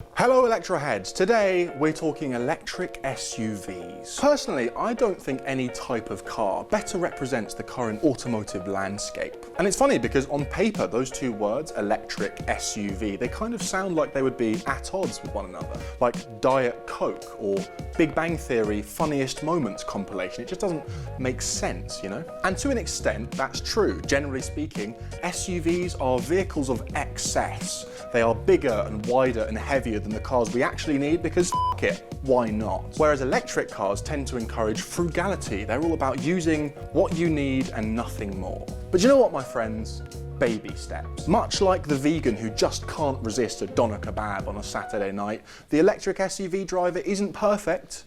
Hello Electroheads, today we're talking electric SUVs. Personally, I don't think any type of car better represents the current automotive landscape. And it's funny because on paper, those two words, electric SUV, they kind of sound like they would be at odds with one another. Like Diet Coke or Big Bang Theory Funniest Moments compilation. It just doesn't make sense, you know? And to an extent, that's true. Generally speaking, SUVs are vehicles of excess. They are bigger and wider and heavier than the cars we actually need because f*** it, why not? Whereas electric cars tend to encourage frugality. They're all about using what you need and nothing more. But you know what, my friends? Baby steps. Much like the vegan who just can't resist a doner kebab on a Saturday night, the electric SUV driver isn't perfect,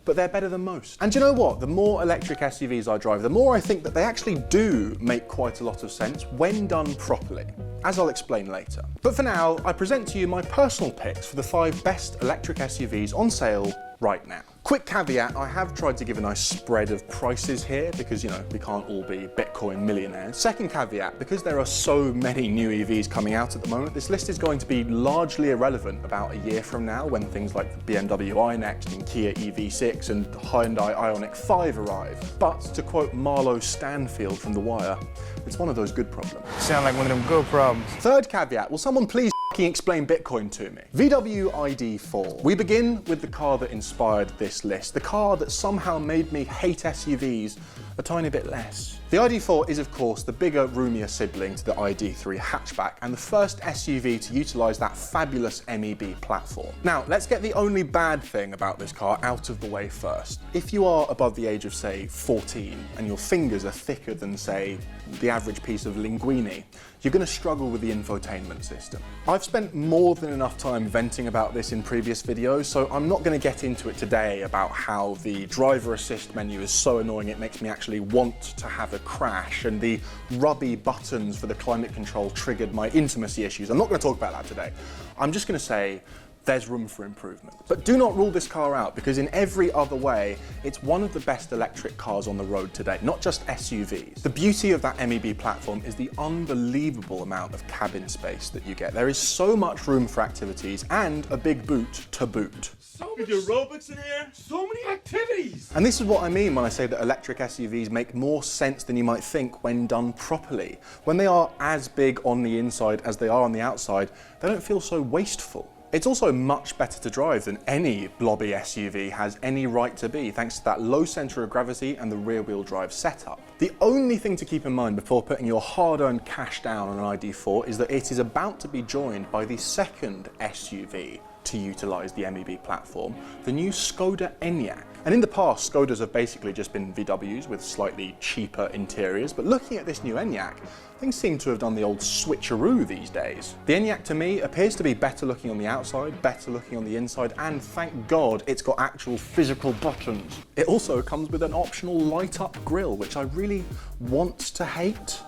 but they're better than most. And you know what? The more electric SUVs I drive, the more I think that they actually do make quite a lot of sense when done properly, as I'll explain later. But for now, I present to you my personal picks for the 5 best electric SUVs on sale right now. Quick caveat, I have tried to give a nice spread of prices here because, you know, we can't all be Bitcoin millionaires. Second caveat, because there are so many new EVs coming out at the moment, this list is going to be largely irrelevant about a year from now when things like the BMW iNext and Kia EV6 and Hyundai Ioniq 5 arrive. But to quote Marlo Stanfield from The Wire, it's one of those good problems. Sound like one of them good problems. Third caveat, will someone please explain Bitcoin to me? VW ID4. We begin with the car that inspired this list, the car that somehow made me hate SUVs a tiny bit less. The ID4 is of course the bigger, roomier sibling to the ID3 hatchback and the first SUV to utilise that fabulous MEB platform. Now, let's get the only bad thing about this car out of the way first. If you are above the age of, say, 14 and your fingers are thicker than, say, the average piece of linguine, you're going to struggle with the infotainment system. I've spent more than enough time venting about this in previous videos, so I'm not going to get into it today about how the driver assist menu is so annoying it makes me actually want to have a crash, and the rubby buttons for the climate control triggered my intimacy issues. I'm not going to talk about that today. I'm just going to say there's room for improvement. But do not rule this car out, because in every other way, it's one of the best electric cars on the road today, not just SUVs. The beauty of that MEB platform is the unbelievable amount of cabin space that you get. There is so much room for activities and a big boot to boot. So many aerobics in here, so many activities. And this is what I mean when I say that electric SUVs make more sense than you might think when done properly. When they are as big on the inside as they are on the outside, they don't feel so wasteful. It's also much better to drive than any blobby SUV has any right to be, thanks to that low centre of gravity and the rear-wheel drive setup. The only thing to keep in mind before putting your hard-earned cash down on an ID4 is that it is about to be joined by the second SUV to utilise the MEB platform, the new Skoda Enyaq. And in the past, Skodas have basically just been VWs with slightly cheaper interiors, but looking at this new Enyaq, things seem to have done the old switcheroo these days. The Enyaq to me appears to be better looking on the outside, better looking on the inside, and thank God it's got actual physical buttons. It also comes with an optional light up grille, which I really want to hate,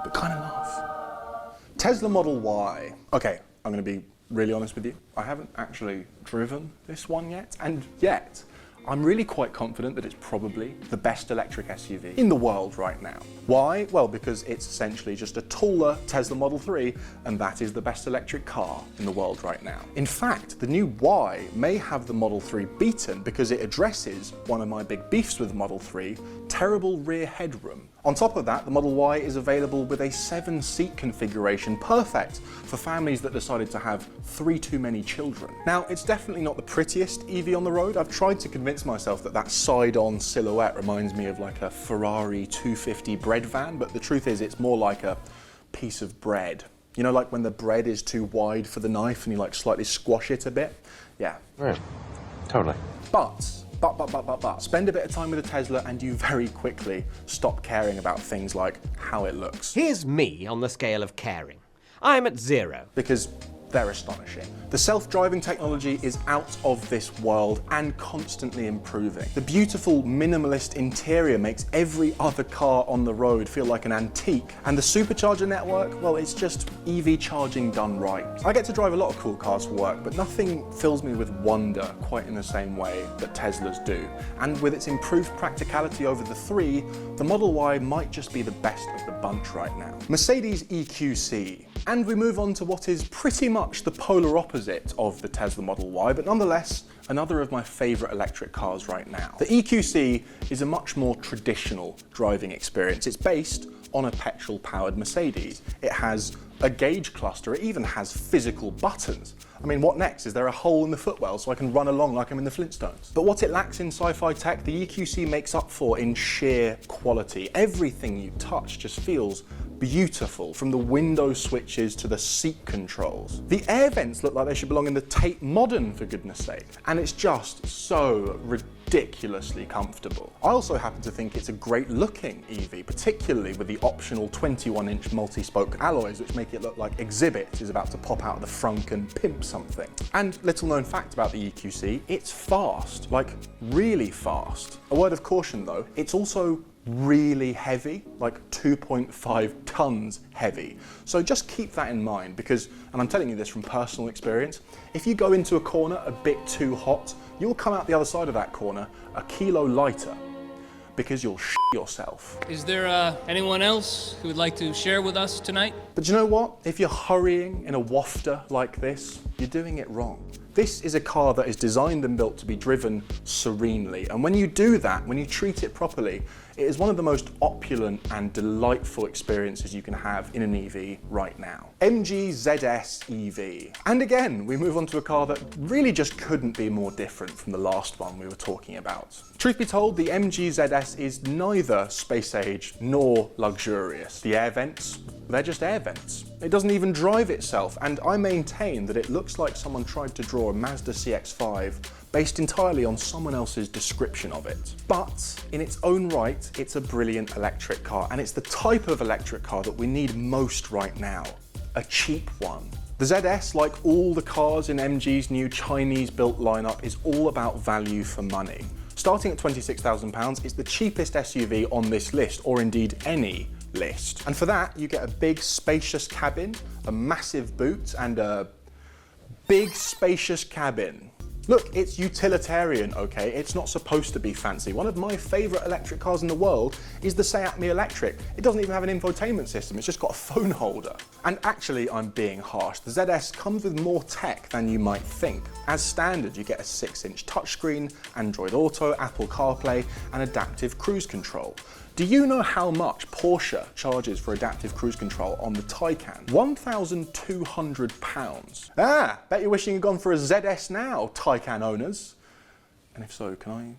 but kind of love. Tesla Model Y. Okay, I'm going to be really honest with you. I haven't actually driven this one yet, and yet I'm really quite confident that it's probably the best electric SUV in the world right now. Why? Well, because it's essentially just a taller Tesla Model 3, and that is the best electric car in the world right now. In fact, the new Y may have the Model 3 beaten because it addresses one of my big beefs with the Model 3, terrible rear headroom. On top of that, the Model Y is available with a 7-seat configuration, perfect for families that decided to have 3 too many children. Now, it's definitely not the prettiest EV on the road. I've tried to convince myself that that side-on silhouette reminds me of like a Ferrari 250 bread van, but the truth is it's more like a piece of bread. You know, like when the bread is too wide for the knife and you like slightly squash it a bit? Yeah. Right. Totally. But, spend a bit of time with a Tesla and you very quickly stop caring about things like how it looks. Here's me on the scale of caring. I'm at 0. Because they're astonishing. The self-driving technology is out of this world and constantly improving. The beautiful minimalist interior makes every other car on the road feel like an antique. And the supercharger network, well, it's just EV charging done right. I get to drive a lot of cool cars for work, but nothing fills me with wonder quite in the same way that Teslas do. And with its improved practicality over the 3, the Model Y might just be the best of the bunch right now. Mercedes EQC. And we move on to what is pretty much much the polar opposite of the Tesla Model Y, but nonetheless, another of my favourite electric cars right now. The EQC is a much more traditional driving experience. It's based on a petrol-powered Mercedes. It has a gauge cluster, it even has physical buttons. I mean, what next? Is there a hole in the footwell so I can run along like I'm in the Flintstones? But what it lacks in sci-fi tech, the EQC makes up for in sheer quality. Everything you touch just feels beautiful, from the window switches to the seat controls. The air vents look like they should belong in the Tate Modern, for goodness sake. And it's just so ridiculously comfortable. I also happen to think it's a great looking EV, particularly with the optional 21-inch multi-spoke alloys, which make it look like Exhibit is about to pop out of the frunk and pimp something. And little known fact about the EQC, it's fast, like really fast. A word of caution though, it's also really heavy, like 2.5 tons heavy. So just keep that in mind because, and I'm telling you this from personal experience, if you go into a corner a bit too hot, you'll come out the other side of that corner a kilo lighter because you'll shit yourself. Is there anyone else who would like to share with us tonight? But you know what? If you're hurrying in a wafter like this, you're doing it wrong. This is a car that is designed and built to be driven serenely. And when you do that, when you treat it properly, it is one of the most opulent and delightful experiences you can have in an EV right now. MG ZS EV. And again, we move on to a car that really just couldn't be more different from the last one we were talking about. Truth be told, the MG ZS is neither space age nor luxurious. The air vents, they're just air vents. It doesn't even drive itself, and I maintain that it looks like someone tried to draw a Mazda CX-5 based entirely on someone else's description of it. But in its own right, it's a brilliant electric car, and it's the type of electric car that we need most right now, a cheap one. The ZS, like all the cars in MG's new Chinese-built lineup, is all about value for money. Starting at £26,000, it's the cheapest SUV on this list, or indeed any list. And for that, you get a big spacious cabin, a massive boot, and a big spacious cabin. Look, it's utilitarian, okay? It's not supposed to be fancy. One of my favourite electric cars in the world is the Seat Mii Electric. It doesn't even have an infotainment system, it's just got a phone holder. And actually, I'm being harsh. The ZS comes with more tech than you might think. As standard, you get a 6-inch touchscreen, Android Auto, Apple CarPlay, and adaptive cruise control. Do you know how much Porsche charges for adaptive cruise control on the Taycan? £1,200. Ah, bet you're wishing you'd gone for a ZS now, Taycan owners. And if so, can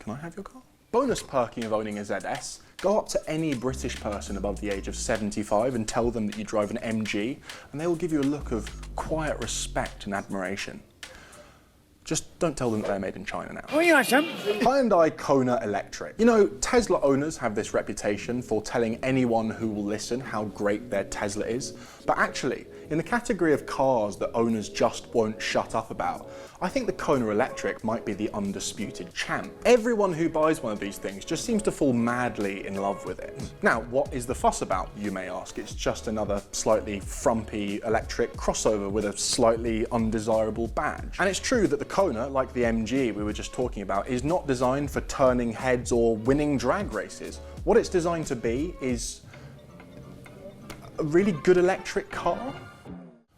I have your car? Bonus perking of owning a ZS, go up to any British person above the age of 75 and tell them that you drive an MG, and they will give you a look of quiet respect and admiration. Just don't tell them that they're made in China now. Oh, you like some? Hyundai Kona Electric. You know, Tesla owners have this reputation for telling anyone who will listen how great their Tesla is. But actually, in the category of cars that owners just won't shut up about, I think the Kona Electric might be the undisputed champ. Everyone who buys one of these things just seems to fall madly in love with it. Now, what is the fuss about, you may ask? It's just another slightly frumpy electric crossover with a slightly undesirable badge. And it's true that the Kona, like the MG we were just talking about, is not designed for turning heads or winning drag races. What it's designed to be is a really good electric car.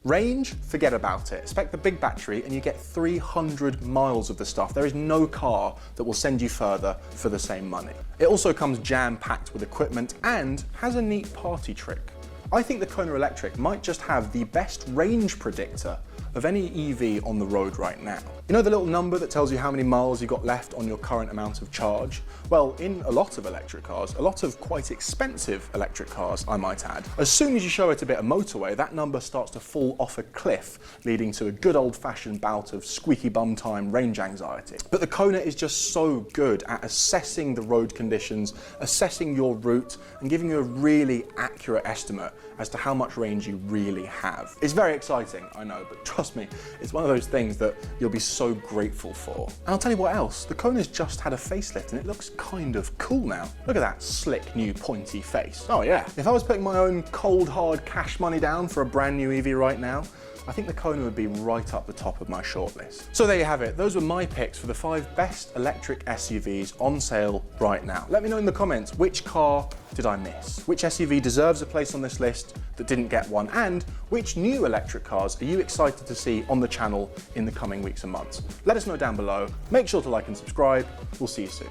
Range, forget about it. Spec the big battery and you get 300 miles of the stuff. There is no car that will send you further for the same money. It also comes jam-packed with equipment and has a neat party trick. I think the Kona Electric might just have the best range predictor of any EV on the road right now. You know the little number that tells you how many miles you got left on your current amount of charge? Well, in a lot of electric cars, a lot of quite expensive electric cars, I might add, as soon as you show it a bit of motorway, that number starts to fall off a cliff, leading to a good old-fashioned bout of squeaky bum time range anxiety. But the Kona is just so good at assessing the road conditions, assessing your route, and giving you a really accurate estimate as to how much range you really have. It's very exciting, I know, but trust me, it's one of those things that you'll be so grateful for. And I'll tell you what else, the Kona's just had a facelift and it looks kind of cool now. Look at that slick new pointy face. Oh yeah, if I was putting my own cold hard cash money down for a brand new EV right now, I think the Kona would be right up the top of my shortlist. So there you have it. Those were my picks for the 5 best electric SUVs on sale right now. Let me know in the comments, which car did I miss? Which SUV deserves a place on this list that didn't get one? And which new electric cars are you excited to see on the channel in the coming weeks and months? Let us know down below. Make sure to like and subscribe. We'll see you soon.